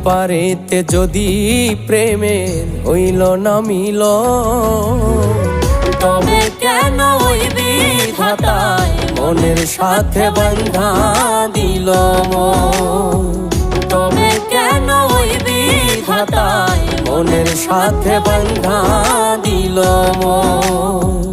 পারেতে যদি প্রেমের হইল না মিল, তবে কেন ওই বিধাতায় মনের সাথে বাঁধা দিল মন? তবে কেন ওই বিধাতায় মনের সাথে বাঁধা দিল মন?